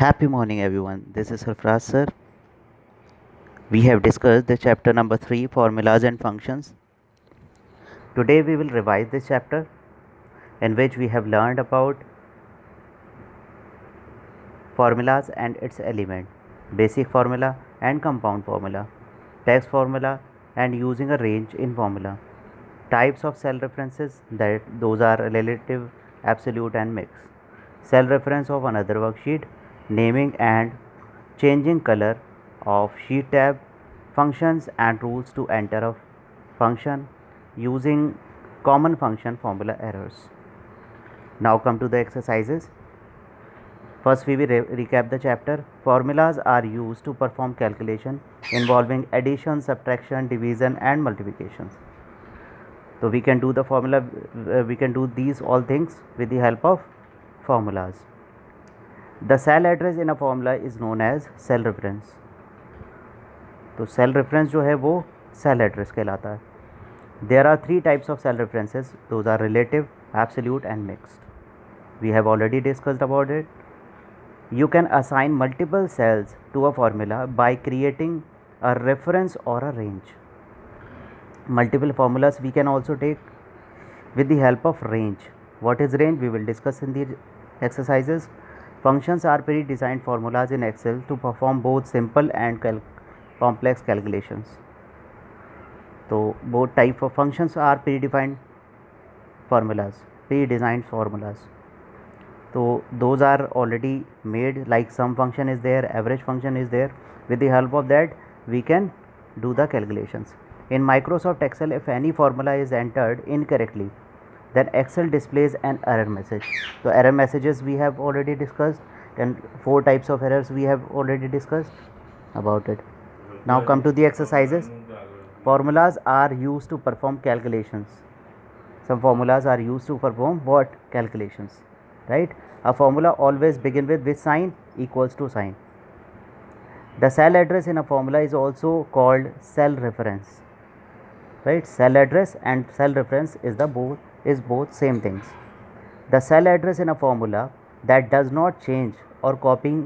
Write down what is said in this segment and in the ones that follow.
Happy morning, everyone. This is Sarfraz sir. We have discussed the chapter number 3, formulas and functions. Today we will revise this chapter in which we have learned about formulas and its element, basic formula and compound formula, text formula and using a range in formula, types of cell references, that those are relative, absolute and mixed, cell reference of another worksheet, naming and changing color of sheet tab, functions and rules to enter a function, using common function formula errors. Now come to the exercises. First we will recap the chapter. Formulas are used to perform calculation involving addition, subtraction, division and multiplications. So we can do the formula, we can do these all things with the help of formulas. The cell address in a formula is known as cell reference. तो cell reference जो है वो cell address कहलाता है. There are 3 types of cell references. Those are relative, absolute and mixed. We have already discussed about it. You can assign multiple cells to a formula by creating a reference or a range. Multiple formulas we can also take with the help of range. What is range? We will discuss in the exercises. Functions are pre-designed formulas in Excel to perform both simple and complex calculations. So both type of functions are predefined formulas, pre-designed formulas. So those are already made, like sum function is there, average function is there. With the help of that we can do the calculations. In Microsoft Excel, if any formula is entered incorrectly, then Excel displays an error message. So error messages we have already discussed, and 4 types of errors we have already discussed about it. Now come to the exercises. Formulas are used to perform calculations. Some formulas are used to perform what? Calculations, right? A formula always begin with which sign? Equals to sign. The cell address in a formula is also called cell reference, right? Cell address and cell reference is both same things. The cell address in a formula that does not change or copying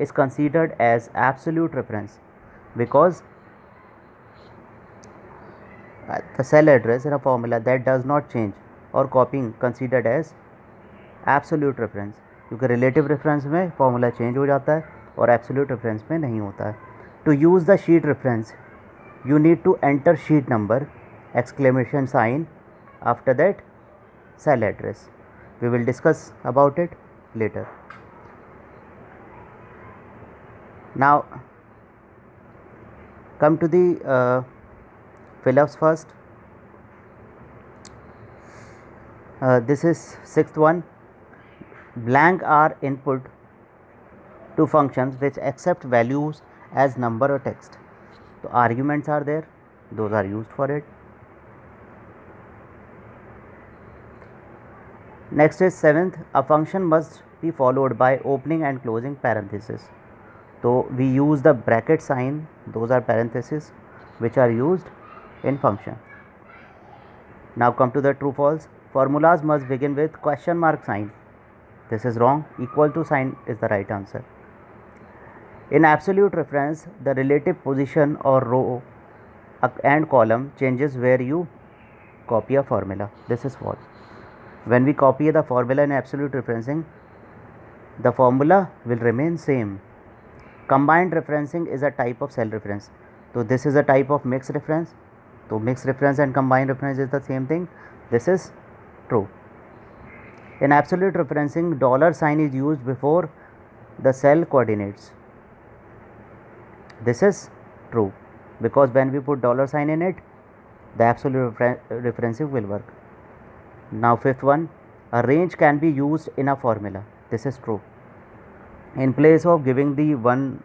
is considered as absolute reference, because the cell address in a formula that does not change or copying considered as absolute reference, क्योंकि relative reference में formula change हो जाता है और absolute reference में नहीं होता है. To use the sheet reference you need to enter sheet number, exclamation sign, after that cell address. We will discuss about it later. Now come to the fill-ups first. This is 6th one. Blank are input to functions which accept values as number or text. So arguments are there, those are used for it. Next is 7th. A function must be followed by opening and closing parenthesis. So we use the bracket sign, those are parentheses which are used in function. Now come to the true false. Formulas must begin with question mark sign. This is wrong. Equal to sign is the right answer. In absolute reference, the relative position or row and column changes where you copy a formula. This is false. When we copy the formula in absolute referencing, the formula will remain same. Combined referencing is a type of cell reference. So this is a type of mixed reference. So mixed reference and combined reference is the same thing. This is true. In absolute referencing, dollar sign is used before the cell coordinates. This is true, because when we put dollar sign in it, the absolute referencing will work. Now 5th one, a range can be used in a formula. This is true. In place of giving the one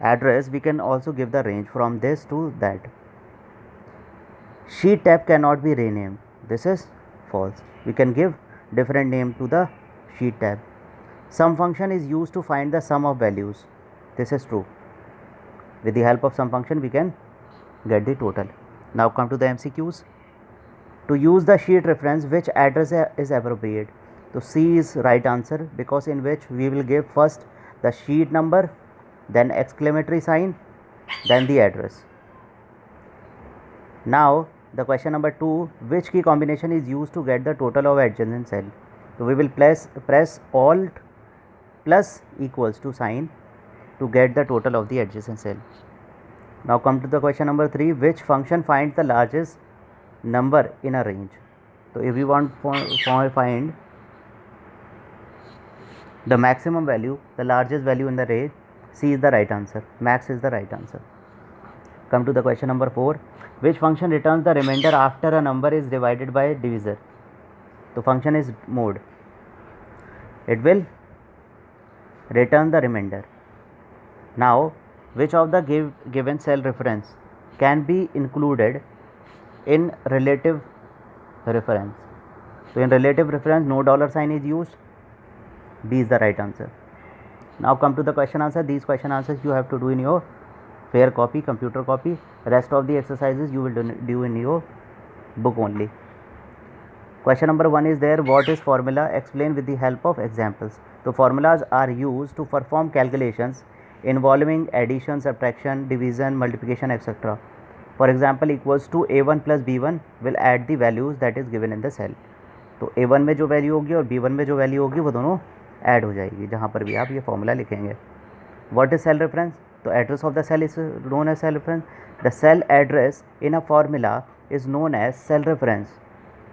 address, we can also give the range from this to that. Sheet tab cannot be renamed. This is false. We can give different name to the sheet tab. Sum function is used to find the sum of values. This is true. With the help of sum function we can get the total. Now come to the MCQs. To use the sheet reference, which address is appropriate? So C is right answer, because in which we will give first the sheet number, then exclamatory sign, then the address. Now the question number 2, which key combination is used to get the total of adjacent cell? So we will press Alt plus equals to sign to get the total of the adjacent cell. Now come to the question number 3, which function finds the largest number in a range? So if we want to find the maximum value, the largest value in the range, C is the right answer. Max is the right answer. Come to the question number 4, which function returns the remainder after a number is divided by a divisor? The function is mode. It will return the remainder. Now, which of the given cell reference can be included in relative reference? So in relative reference, no dollar sign is used. B is the right answer. Now come to the question answer. These question answers you have to do in your fair copy, computer copy. Rest of the exercises you will do in your book only. Question number 1 is there, what is formula? Explain with the help of examples. So formulas are used to perform calculations involving addition, subtraction, division, multiplication, etc. For example, equals to a1 plus b1 will add the values that is given in the cell. तो a1 में जो value होगी और b1 में जो value होगी वो दोनों ऐड हो जाएगी जहाँ पर भी आप ये फॉर्मूला लिखेंगे. What is cell reference? तो address of the cell is known as cell reference. The cell address in a formula is known as cell reference.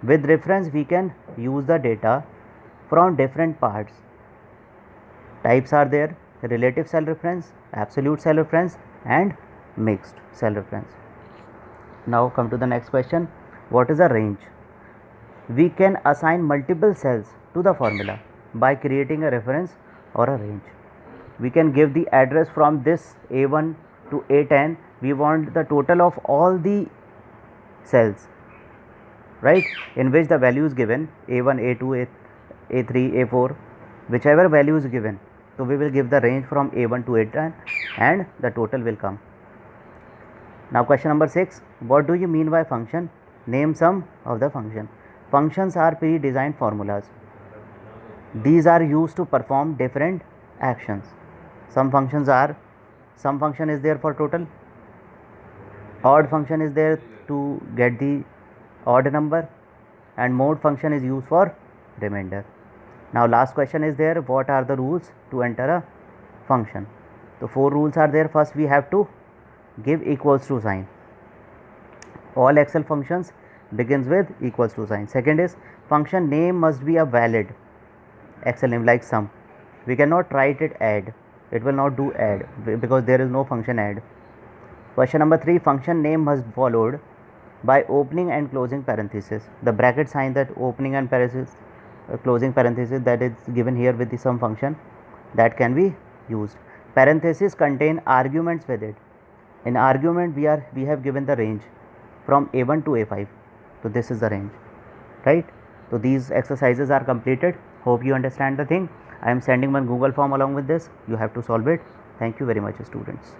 With reference we can use the data from different parts. Types are there: relative cell reference, absolute cell reference and mixed cell reference. Now come to the next question. What is a range? We can assign multiple cells to the formula by creating a reference or a range. We can give the address from this A1 to A10. We want the total of all the cells, right, in which the value is given a1, a2, a3, a4, whichever value is given. So we will give the range from a1 to a10 and the total will come. Now question number 6, what do you mean by function? Name some of the function. Functions are pre-designed formulas. These are used to perform different actions. Some function is there for total, odd function is there to get the odd number, and mode function is used for remainder. Now last question is there, what are the rules to enter a function? So 4 rules are there. First we have to give equals to sign. All Excel functions begins with equals to sign. Second is function name must be a valid Excel name like sum. We cannot write it add, it will not do add because there is no function add. Question number 3, function name must be followed by opening and closing parenthesis. The bracket sign, that opening and parenthesis, closing parenthesis, that is given here with the sum function, that can be used. Parenthesis contain arguments with it. In argument we have given the range from a1 to a5. So this is the range, right? So these exercises are completed. Hope you understand the thing. I am sending one Google form along with this. You have to solve it. Thank you very much, students.